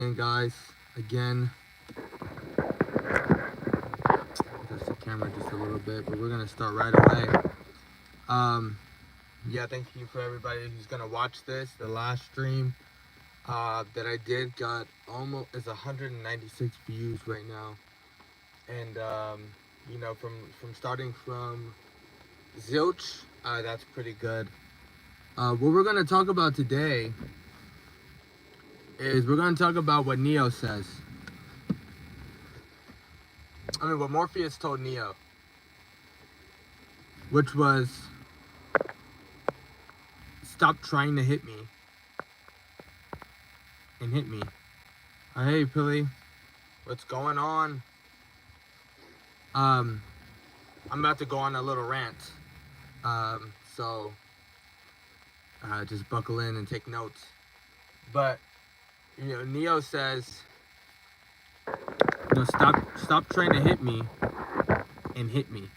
And guys, again, adjust the camera just a little bit, but we're gonna start right away. Yeah, thank you for everybody who's gonna watch this. The last stream that I did got almost is 196 views right now, and you know, from starting from zilch, that's pretty good. What we're gonna talk about today is we're gonna talk about what Neo says. I mean, what Morpheus told Neo, which was, stop trying to hit me and hit me. Hey, Pilly, what's going on? I'm about to go on a little rant. So just buckle in and take notes. But you know, Neo says, stop trying to hit me and hit me.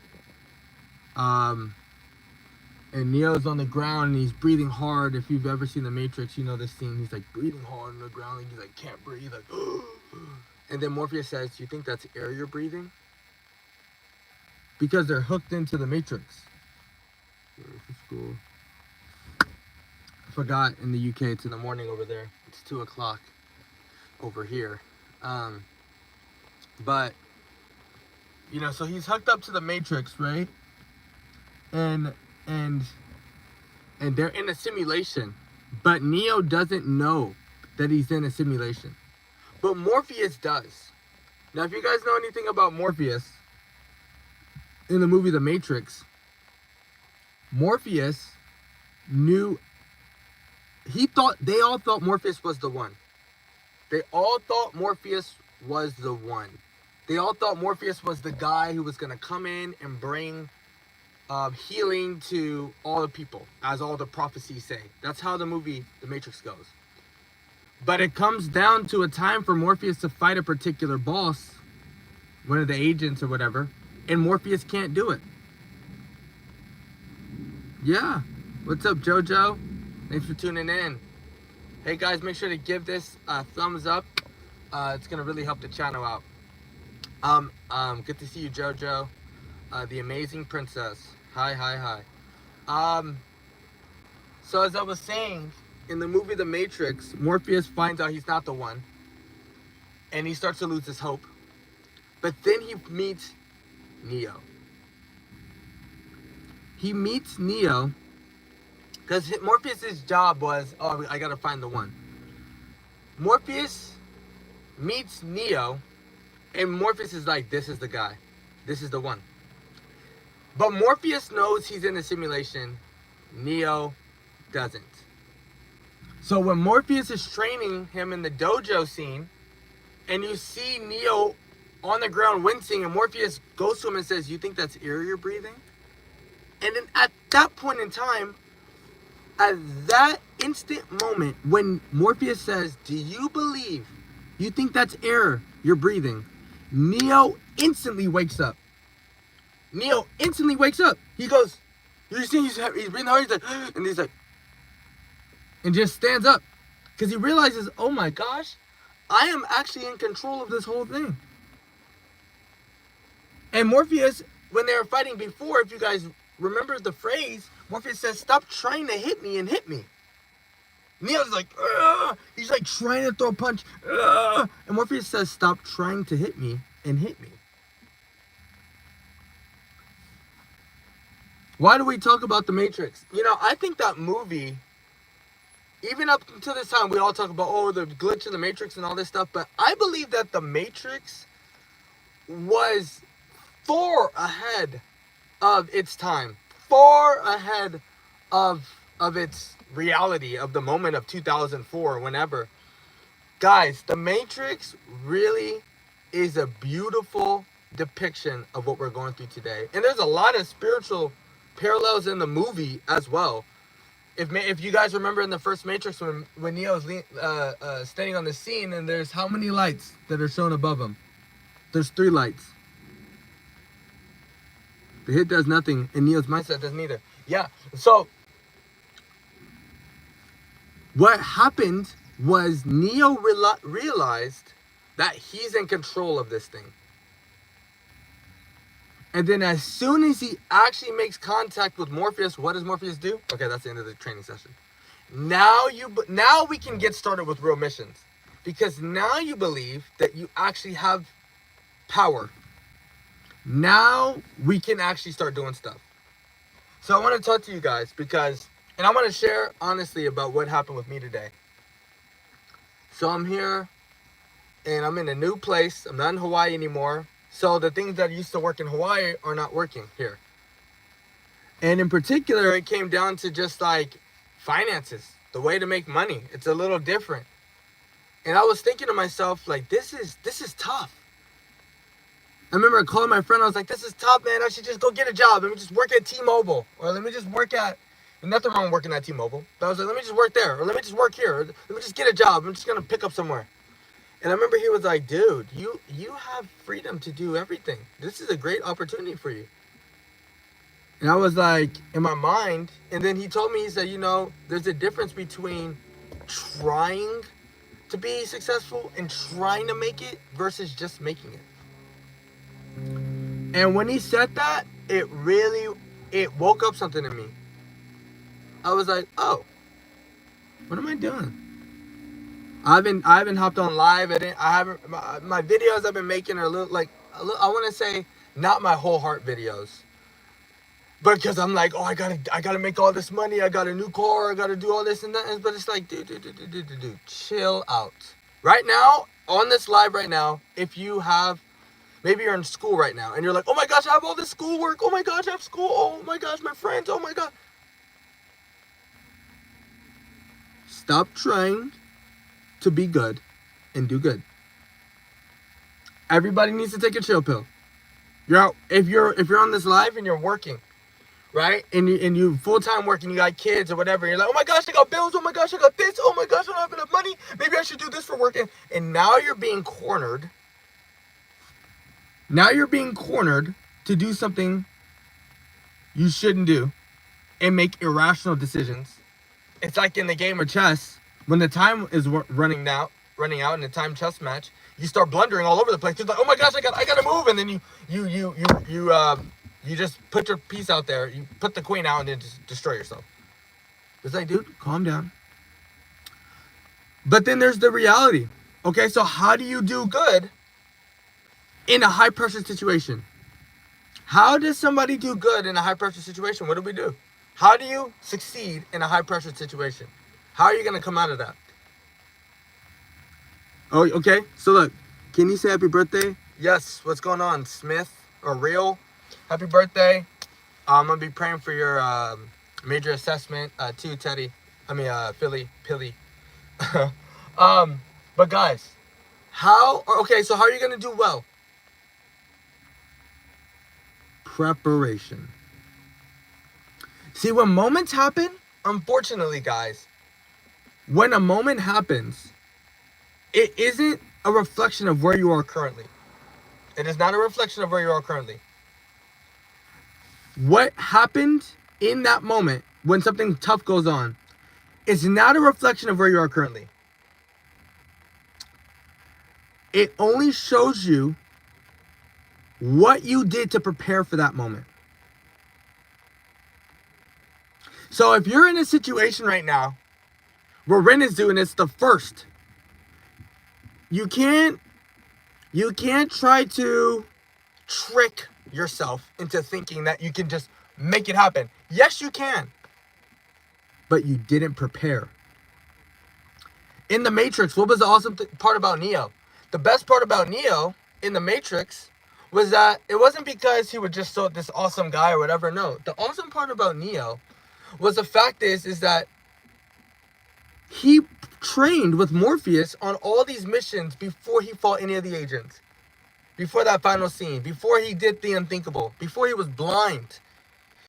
And Neo's on the ground and he's breathing hard. If you've ever seen The Matrix, you know this scene. He's like breathing hard on the ground, and he's like can't breathe, like. And then Morpheus says, "Do you think that's air you're breathing?" Because they're hooked into the Matrix. School. I forgot, in the UK it's in the morning over there. It's 2 o'clock over here. But you know, so he's hooked up to the Matrix, right? And they're in a simulation, but Neo doesn't know that he's in a simulation, but Morpheus does. Now, if you guys know anything about Morpheus in the movie The Matrix, Morpheus knew, they all thought Morpheus was the one. They all thought Morpheus was the one. They all thought Morpheus was the guy who was going to come in and bring healing to all the people, as all the prophecies say. That's how the movie The Matrix goes. But it comes down to a time for Morpheus to fight a particular boss, one of the agents or whatever, and Morpheus can't do it. Yeah. What's up, JoJo? Thanks for tuning in. Hey guys, make sure to give this a thumbs up. It's gonna really help the channel out. Good to see you, JoJo. The amazing princess. Hi. So as I was saying, in the movie The Matrix, Morpheus finds out he's not the one, and he starts to lose his hope. But then he meets Neo. He meets Neo because Morpheus's job was, oh, I gotta find the one. Morpheus meets Neo, and Morpheus is like, this is the guy. This is the one. But Morpheus knows he's in a simulation. Neo doesn't. So when Morpheus is training him in the dojo scene, and you see Neo on the ground wincing, and Morpheus goes to him and says, "You think that's air you're breathing?" And then at that point in time, at that instant moment, when Morpheus says, "Do you believe you think that's air you're breathing?" Neo instantly wakes up. Neo instantly wakes up. He goes, you see, he's breathing hard. He's like, and he's like, and just stands up, because he realizes, oh my gosh, I am actually in control of this whole thing. And Morpheus, when they were fighting before, if you guys remember the phrase, Morpheus says, "Stop trying to hit me and hit me." Neo's like, ugh! He's like trying to throw a punch, ugh! And Morpheus says, "Stop trying to hit me and hit me." Why do we talk about The Matrix? You know, I think that movie, even up until this time, we all talk about, oh, the glitch in The Matrix and all this stuff, but I believe that The Matrix was far ahead of its time, far ahead of its reality, of the moment of 2004, whenever. Guys, The Matrix really is a beautiful depiction of what we're going through today. And there's a lot of spiritual parallels in the movie as well. If you guys remember in the first Matrix, when Neo's standing on the scene, and there's how many lights that are shown above him? There's 3 lights. The hit does nothing, and Neo's mindset doesn't either. Yeah, so what happened was Neo realized that he's in control of this thing. And then as soon as he actually makes contact with Morpheus, what does Morpheus do? Okay, that's the end of the training session. Now we can get started with real missions. Because now you believe that you actually have power. Now we can actually start doing stuff. So I want to talk to you guys and I want to share honestly about what happened with me today. So I'm here and I'm in a new place. I'm not in Hawaii anymore. So the things that used to work in Hawaii are not working here. And in particular, it came down to just like finances, the way to make money. It's a little different. And I was thinking to myself, like, this is tough. I remember calling my friend. I was like, this is tough, man. I should just go get a job. Let me just work at T-Mobile. Or let me just work at, and nothing wrong working at T-Mobile. But I was like, let me just work there. Or let me just work here. Or let me just get a job. I'm just going to pick up somewhere. And I remember he was like, dude, you have freedom to do everything. This is a great opportunity for you. And I was like, in my mind. And then he told me, he said, there's a difference between trying to be successful and trying to make it versus just making it. And when he said that, it woke up something in me. I was like, oh, what am I doing? I haven't hopped on live. My videos I've been making are I want to say not my whole heart videos. But because I'm like, I gotta make all this money. I got a new car. I gotta do all this and that. But it's like, dude, chill out. Right now, on this live right now, if you have, maybe you're in school right now and you're like, oh my gosh, I have all this schoolwork. Oh my gosh, I have school. Oh my gosh, my friends. Oh my God. Stop trying to be good and do good. Everybody needs to take a chill pill. You're out. If you're on this live and you're working, right? And you full-time working, you got kids or whatever. You're like, oh my gosh, I got bills. Oh my gosh, I got this. Oh my gosh, I don't have enough money. Maybe I should do this for work. And now you're being cornered. Now you're being cornered to do something you shouldn't do and make irrational decisions. It's like in the game of chess, when the time is running out in the time chess match, you start blundering all over the place. You're like, oh my gosh, I gotta move, and then you just put your piece out there. You put the queen out and then just destroy yourself. It's like, dude, calm down. But then there's the reality. Okay, so how do you do good in a high pressure situation? How does somebody do good in a high pressure situation? What do we do? How do you succeed in a high pressure situation? How are you going to come out of that? Oh, okay. So look, can you say happy birthday? Yes. What's going on, Smith or Real? Happy birthday. I'm going to be praying for your major assessment too, Teddy. Philly. But guys, so how are you going to do well? Preparation. See, when moments happen, unfortunately, guys, when a moment happens, it isn't a reflection of where you are currently. It is not a reflection of where you are currently. What happened in that moment when something tough goes on is not a reflection of where you are currently. It only shows you what you did to prepare for that moment. So if you're in a situation right now where Ren is doing this the first, you can't try to trick yourself into thinking that you can just make it happen. Yes, you can. But you didn't prepare. In the Matrix, what was the awesome part about Neo? The best part about Neo in the Matrix was that it wasn't because he was just this awesome guy or whatever. No, the awesome part about Neo was the fact is that he trained with Morpheus on all these missions before he fought any of the agents. Before that final scene. Before he did the unthinkable. Before he was blind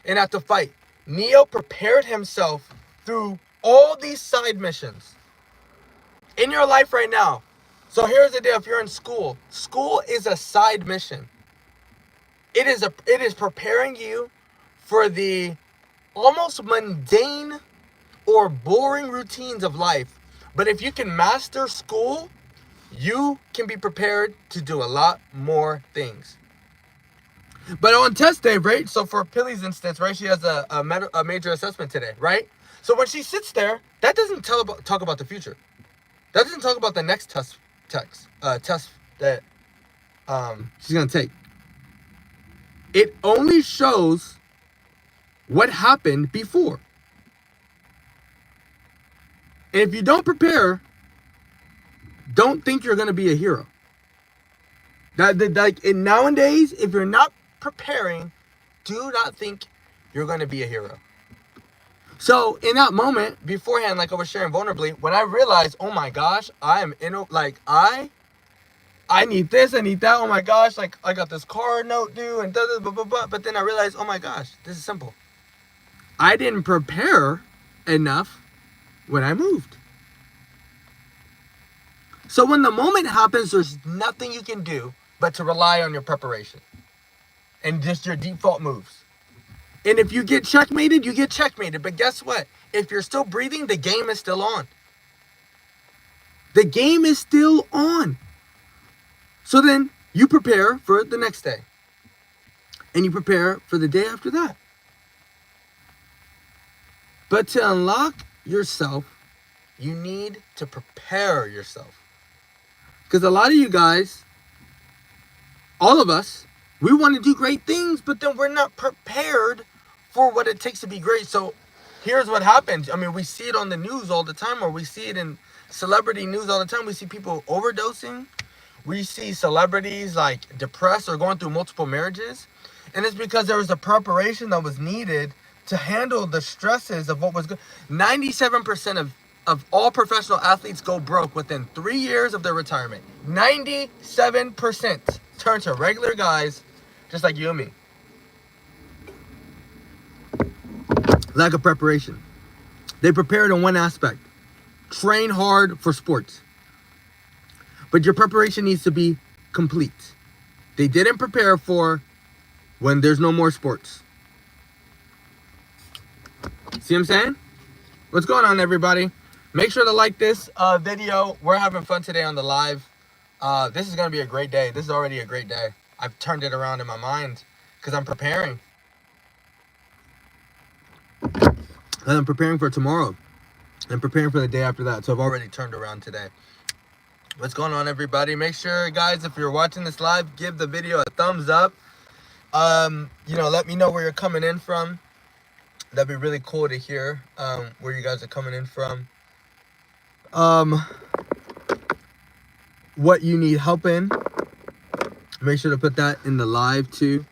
and had to fight. Neo prepared himself through all these side missions. In your life right now. So here's the deal. If you're in school. School is a side mission. It is preparing you for the almost mundane or boring routines of life But if you can master school, you can be prepared to do a lot more things. But on test day, right? So for Pilly's instance, right? She has a major assessment today, right? So when she sits there, that doesn't talk about the future. That doesn't talk about the next test that she's gonna take. It only shows what happened before. And if you don't prepare, don't think you're gonna be a hero. Nowadays, if you're not preparing, do not think you're gonna be a hero. So in that moment, beforehand, like I was sharing vulnerably, when I realized, oh my gosh, I need this, I need that, oh my gosh, like I got this car note due and blah, blah, blah, blah. But then I realized, oh my gosh, this is simple. I didn't prepare enough when I moved. So when the moment happens, there's nothing you can do but to rely on your preparation and just your default moves. And if you get checkmated, you get checkmated. But guess what? If you're still breathing, the game is still on. The game is still on. So then you prepare for the next day. And you prepare for the day after that. But to unlock yourself, you need to prepare yourself. Because a lot of you guys, all of us, we want to do great things, but then we're not prepared for what it takes to be great. So here's what happens. I mean, we see it on the news all the time, or we see it in celebrity news all the time. We see people overdosing. We see celebrities like depressed or going through multiple marriages. And it's because there was a preparation that was needed to handle the stresses of what was good. 97% of all professional athletes go broke within 3 years of their retirement. 97% turn to regular guys just like you and me. Lack of preparation. They prepared in one aspect. Train hard for sports. But your preparation needs to be complete. They didn't prepare for when there's no more sports. See what I'm saying? What's going on, everybody? Make sure to like this video. We're having fun today on the live. This is going to be a great day. This is already a great day. I've turned it around in my mind because I'm preparing. And I'm preparing for tomorrow. I'm preparing for the day after that. So I've already turned around today. What's going on, everybody? Make sure, guys, if you're watching this live, give the video a thumbs up. Let me know where you're coming in from. That'd be really cool to hear where you guys are coming in from. What you need help in. Make sure to put that in the live too.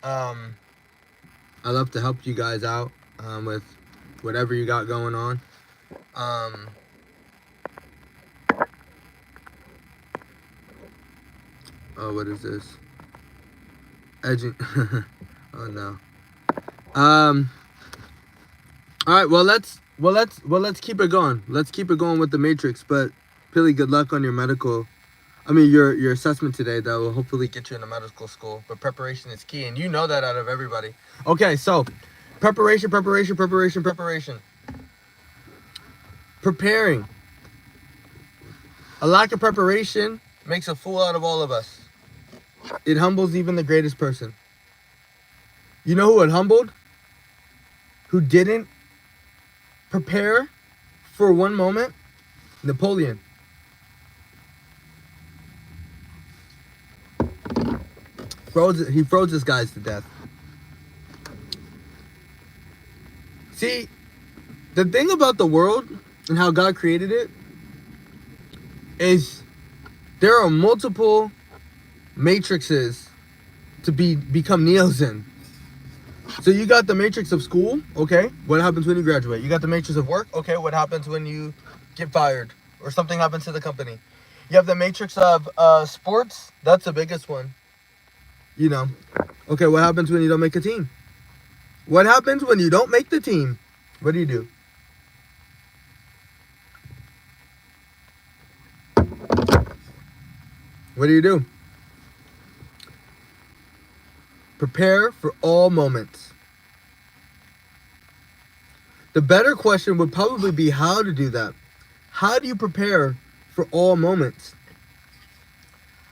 I love to help you guys out with whatever you got going on. Oh, what is this? Edging. Oh no. All right. Well, let's keep it going. Let's keep it going with the Matrix. But Pilly, good luck on your your assessment today. That will hopefully get you into medical school. But preparation is key, and you know that out of everybody. Okay, so preparation. Preparing. A lack of preparation makes a fool out of all of us. It humbles even the greatest person. You know who it humbled? Who didn't prepare for one moment? Napoleon. He froze his guys to death. See, the thing about the world and how God created it is there are multiple matrices to become Neos in. So you got the matrix of school, okay? What happens when you graduate? You got the matrix of work, okay? What happens when you get fired or something happens to the company? You have the matrix of sports. That's the biggest one. Okay, what happens when you don't make a team? What happens when you don't make the team? What do you do? What do you do? Prepare for all moments. The better question would probably be how to do that. How do you prepare for all moments?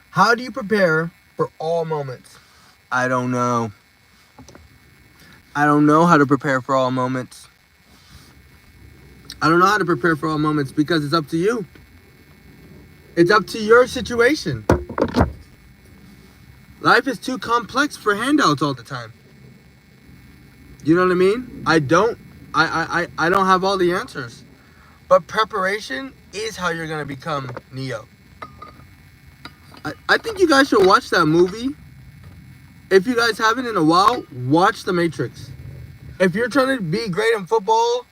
How do you prepare for all moments? I don't know. I don't know how to prepare for all moments. I don't know how to prepare for all moments because it's up to you. It's up to your situation. Life is too complex for handouts all the time. You know what I mean? I don't have all the answers. But preparation is how you're gonna become Neo. I think you guys should watch that movie. If you guys haven't in a while, watch The Matrix. If you're trying to be great in football,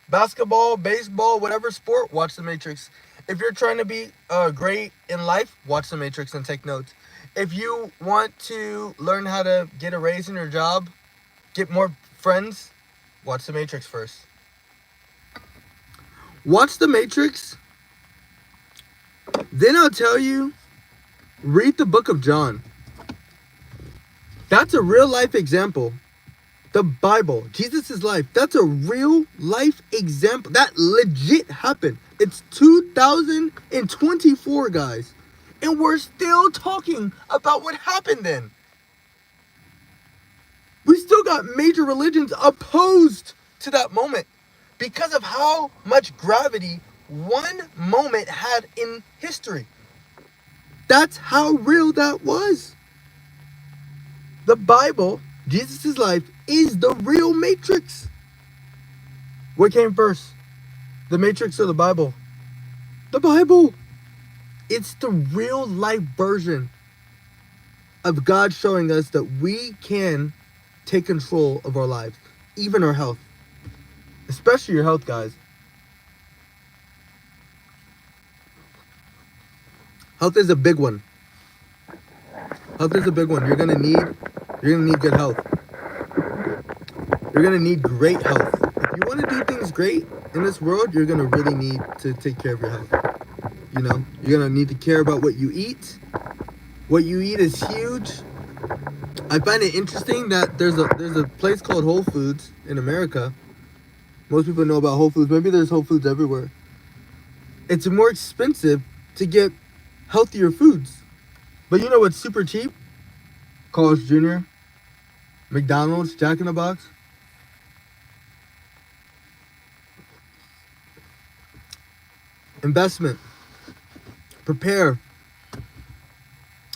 basketball, baseball, whatever sport, watch The Matrix. If you're trying to be great in life, watch The Matrix and take notes. If you want to learn how to get a raise in your job, get more friends, watch The Matrix first. Watch The Matrix. Then I'll tell you, read the book of John. That's a real life example. The Bible, Jesus' life, that's a real life example. That legit happened. It's 2024, guys. And we're still talking about what happened then. We still got major religions opposed to that moment because of how much gravity one moment had in history. That's how real that was. The Bible, Jesus' life, is the real Matrix. What came first? The Matrix or the Bible? The Bible. It's the real life version of God showing us that we can take control of our lives, even our health. Especially your health, guys. Health is a big one. Health is a big one. You're gonna need good health. You're gonna need great health. If you want to do things great in this world, you're gonna really need to take care of your health. You know, you're gonna need to care about what you eat. What you eat is huge. I find it interesting that there's a place called Whole Foods in America. Most people know about Whole Foods. Maybe there's Whole Foods everywhere. It's more expensive to get healthier foods. But you know what's super cheap? Carl's Jr., McDonald's, Jack in the Box. Investment. Prepare.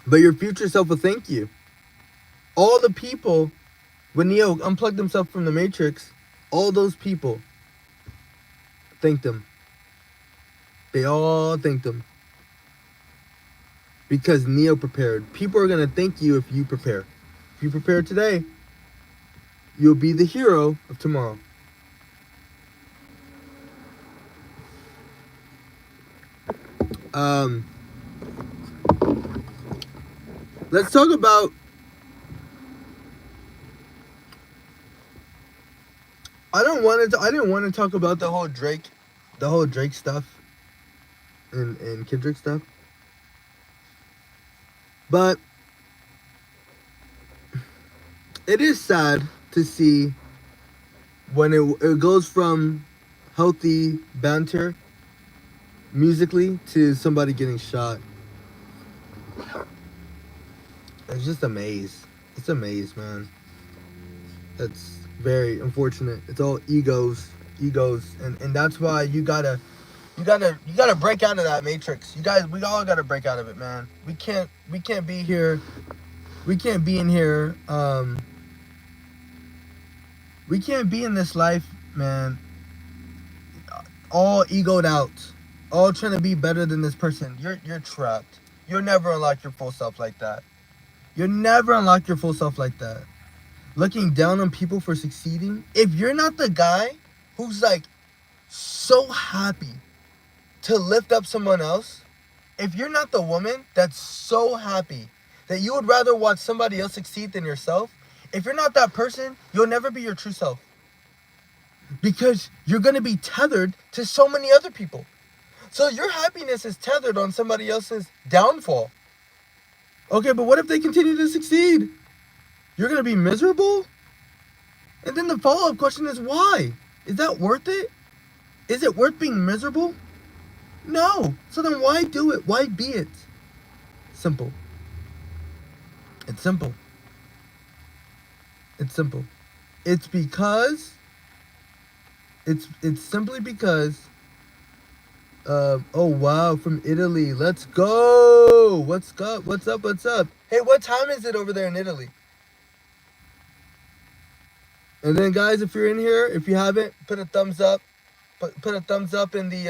But your future self will thank you. All the people, when Neo unplugged himself from the Matrix, all those people thanked him. They all thanked him. Because Neo prepared. People are going to thank you if you prepare. If you prepare today, you'll be the hero of tomorrow. Let's talk about I didn't want to talk about the whole Drake stuff and Kendrick stuff. But it is sad to see when it goes from healthy banter musically to somebody getting shot. It's just a maze. It's a maze, man. That's very unfortunate. It's all egos, and that's why you gotta break out of that matrix. You guys, we all gotta break out of it, man. We can't be here. We can't be in here. We can't be in this life, man. All egoed out, all trying to be better than this person. You're trapped. You'll never unlock your full self like that. You'll never unlock your full self like that. Looking down on people for succeeding. If you're not the guy who's like so happy to lift up someone else, if you're not the woman that's so happy that you would rather watch somebody else succeed than yourself, if you're not that person, you'll never be your true self. Because you're going to be tethered to so many other people. So your happiness is tethered on somebody else's downfall. Okay, but what if they continue to succeed? You're going to be miserable? And then the follow-up question is why? Is that worth it? Is it worth being miserable? No. So then why do it? Why be it? Simple. It's simple. It's simple. It's because it's simply because oh wow, from Italy. Let's go. What's up? What's up? What's up? Hey, what time is it over there in Italy? And then guys, if you're in here, if you haven't, put a thumbs up. Put a thumbs up in the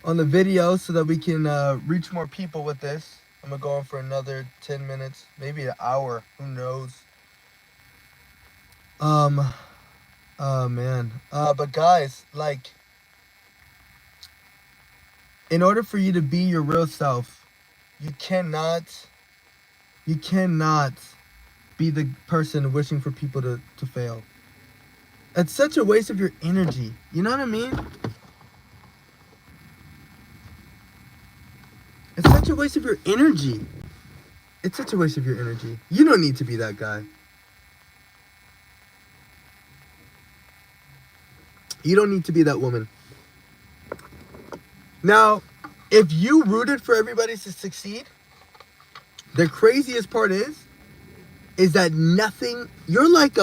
on the video so that we can reach more people with this. I'm gonna go on for another 10 minutes, maybe an hour, who knows. Oh man. But guys, like, in order for you to be your real self, you cannot be the person wishing for people to fail. It's such a waste of your energy. You know what I mean? It's such a waste of your energy. It's such a waste of your energy. You don't need to be that guy. You don't need to be that woman. Now, if you rooted for everybody to succeed, the craziest part is that nothing, you're like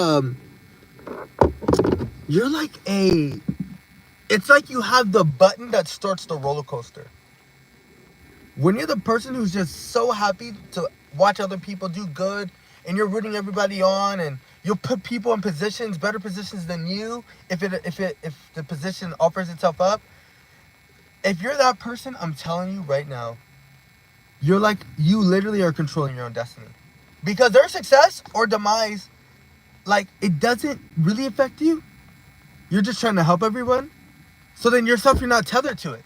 it's like you have the button that starts the roller coaster. When you're the person who's just so happy to watch other people do good, and you're rooting everybody on, and you'll put people in positions, better positions than you, if the position offers itself up. If you're that person, I'm telling you right now, you literally are controlling your own destiny. Because their success or demise, like, it doesn't really affect you. You're just trying to help everyone. So then yourself, you're not tethered to it.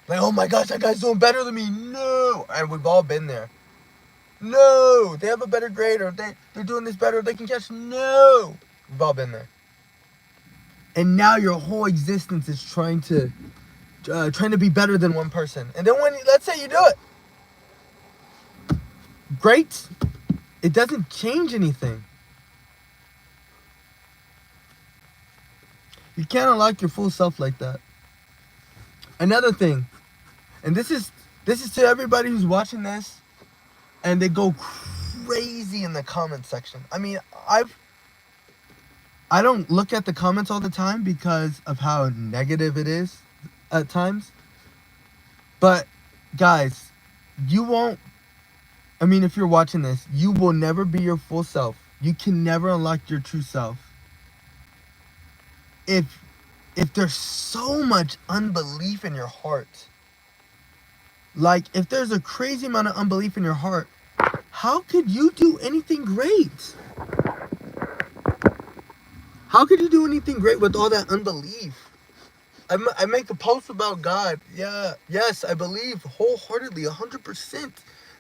Like, oh my gosh, that guy's doing better than me. No. And we've all been there. No. They have a better grade, or they're doing this better, or they can catch. No. We've all been there. And now your whole existence is trying to be better than one person. And then let's say you do it. Great. It doesn't change anything. You can't unlock your full self like that. Another thing, and this is to everybody who's watching this, and they go crazy in the comment section. I mean, I don't look at the comments all the time because of how negative it is at times. But guys, if you're watching this, you will never be your full self. You can never unlock your true self if there's so much unbelief in your heart. Like, if there's a crazy amount of unbelief in your heart, how could you do anything great? How could you do anything great with all that unbelief? I make a post about God. Yeah, yes, I believe wholeheartedly, 100%,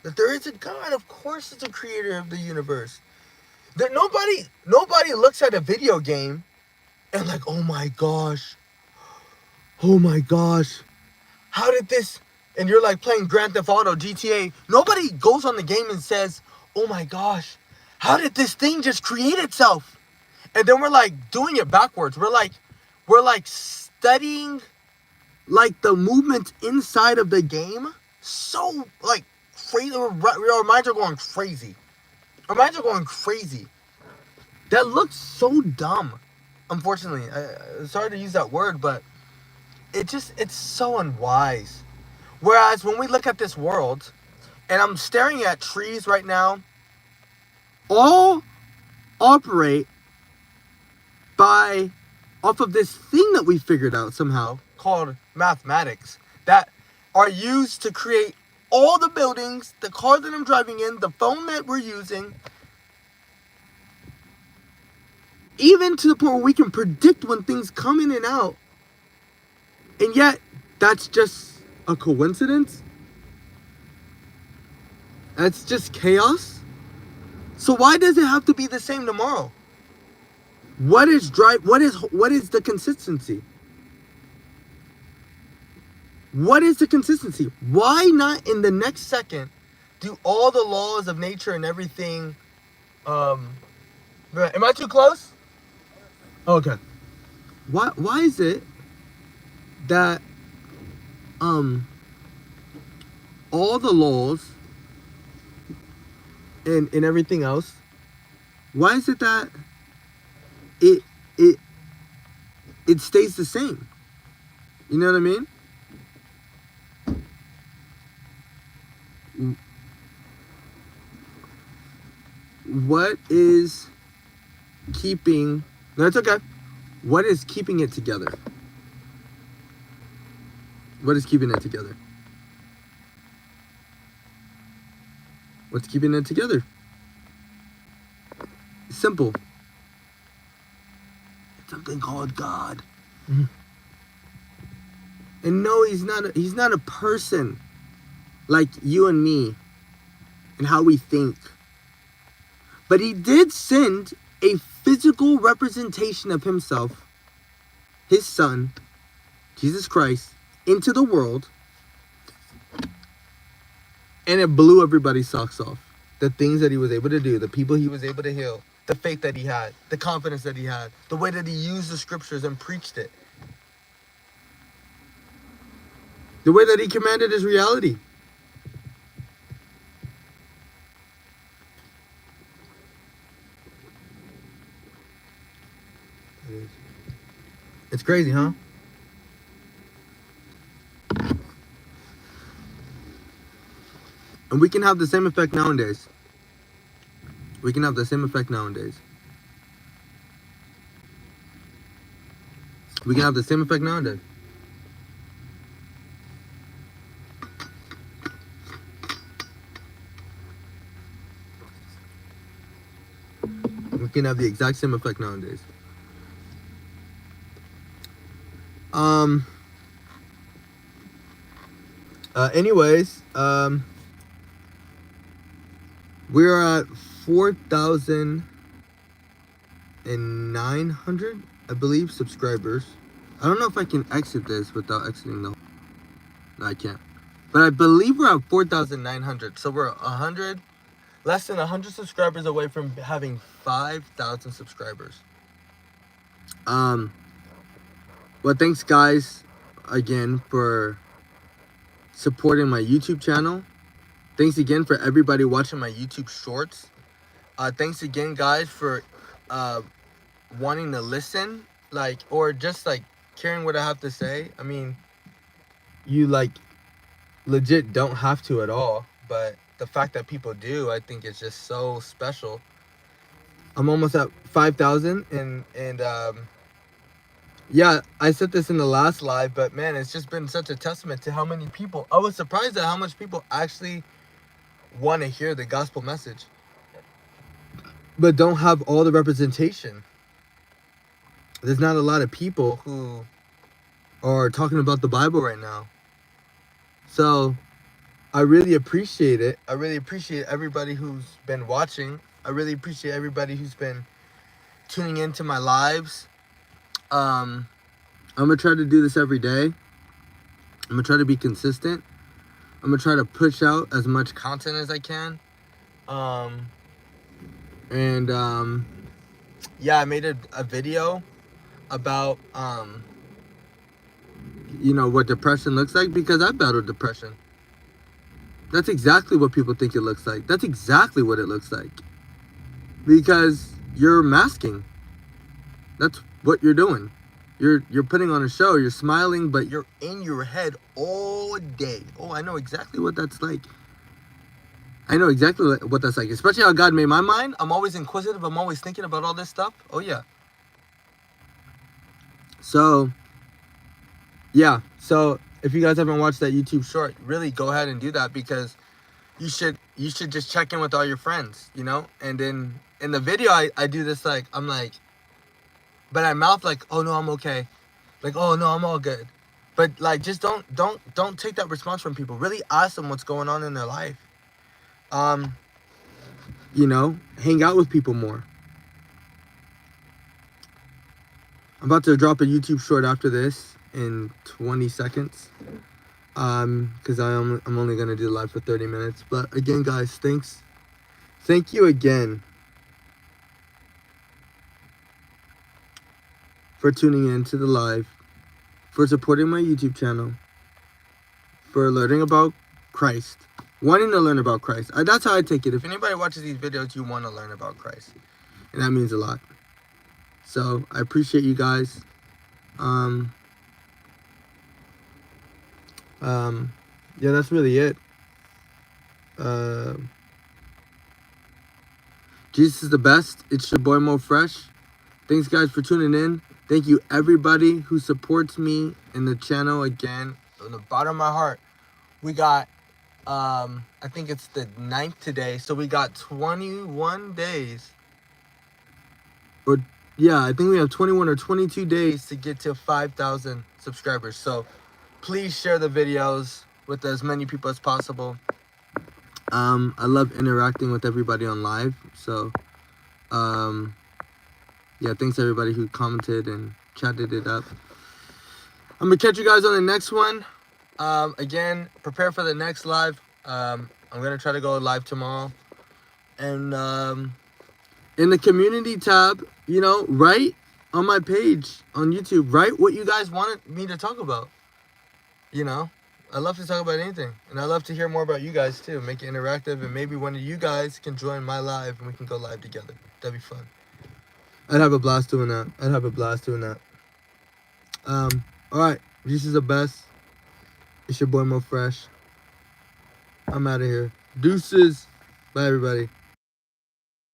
that there is a God. Of course, it's a creator of the universe. That nobody looks at a video game and like, oh my gosh, how did this? And you're like playing Grand Theft Auto, GTA. Nobody goes on the game and says, oh my gosh, how did this thing just create itself? And then we're like doing it backwards. We're like studying like the movement inside of the game. So like crazy. Our minds are going crazy. Our minds are going crazy. That looks so dumb. Unfortunately, sorry to use that word, but it's so unwise. Whereas when we look at this world, and I'm staring at trees right now, all operate off of this thing that we figured out somehow called mathematics, that are used to create all the buildings, the car that I'm driving in, the phone that we're using, even to the point where we can predict when things come in and out. And yet, that's just a coincidence? That's just chaos? So why does it have to be the same tomorrow? What is the consistency? What is the consistency? Why not in the next second do all the laws of nature and everything? Am I too close? Okay. Why is it that all the laws and everything else, why is it that it it it stays the same? You know what I mean? What is keeping... No, it's okay. What is keeping it together? What is keeping it together? What's keeping it together? Simple. It's something called God. Mm-hmm. And no, he's not a person like you and me and how we think. But he did send a physical representation of himself, his son, Jesus Christ, into the world. And it blew everybody's socks off. The things that he was able to do, the people he was able to heal, the faith that he had, the confidence that he had, the way that he used the scriptures and preached it. The way that he commanded his reality. It's crazy, huh? And we can have the same effect nowadays. We can have the same effect nowadays. We can have the same effect nowadays. We can have the exact same effect nowadays. Anyways, we're at 4,900, I believe, subscribers. I don't know if I can exit this without exiting the... No, I can't. But I believe we're at 4,900. So we're less than 100 subscribers away from having 5,000 subscribers. Well, thanks guys again for supporting my YouTube channel. Thanks again for everybody watching my YouTube shorts. Thanks again guys for wanting to listen, like, or just like caring what I have to say. I mean, you like legit don't have to at all, but the fact that people do, I think it's just so special. I'm almost at 5,000 and yeah, I said this in the last live, but man, it's just been such a testament to how many people... I was surprised at how much people actually want to hear the gospel message, but don't have all the representation. There's not a lot of people who are talking about the Bible right now. So I really appreciate it. I really appreciate everybody who's been watching. I really appreciate everybody who's been tuning into my lives. I'm going to try to do this every day. I'm going to try to be consistent. I'm going to try to push out as much content as I can. Yeah, I made a video about, you know, what depression looks like, because I battled depression. That's exactly what people think it looks like. That's exactly what it looks like. Because you're masking. That's what you're doing. You're putting on a show. You're smiling, but you're in your head all day. Oh, I know exactly what that's like. I know exactly what that's like. Especially how God made my mind. I'm always inquisitive. I'm always thinking about all this stuff. Oh, yeah. So, yeah. So, if you guys haven't watched that YouTube short, really go ahead and do that, because you should just check in with all your friends, you know? And then in the video, I do this, like, I'm like... But I mouth like, oh no, I'm okay. Like, oh no, I'm all good. But like, just don't take that response from people. Really ask them what's going on in their life. You know, hang out with people more. I'm about to drop a YouTube short after this in 20 seconds. Because I'm only gonna do the live for 30 minutes. But again, guys, thanks. Thank you again for tuning in to the live, for supporting my YouTube channel. for learning about Christ, wanting to learn about Christ. That's how I take it. If anybody watches these videos, you want to learn about Christ, and that means a lot. So I appreciate you guys. Yeah, that's really it. Jesus is the best. It's your boy MoFresh. Thanks guys for tuning in. Thank you everybody who supports me in the channel. Again, from the bottom of my heart, we got I think it's the 9th today, so we got 21 days, or yeah, I think we have 21 or 22 days to get to 5,000 subscribers. So please share the videos with as many people as possible. I love interacting with everybody on live. So yeah, thanks everybody who commented and chatted it up. I'm gonna catch you guys on the next one. Again, prepare for the next live. I'm gonna try to go live tomorrow. And in the community tab, you know, write on my page on YouTube, write what you guys wanted me to talk about. You know, I love to talk about anything, and I love to hear more about you guys too. Make it interactive, and maybe one of you guys can join my live and we can go live together. That'd be fun. I'd have a blast doing that. All right, this is the best. It's your boy MoFresh. I'm out of here. Deuces. Bye everybody.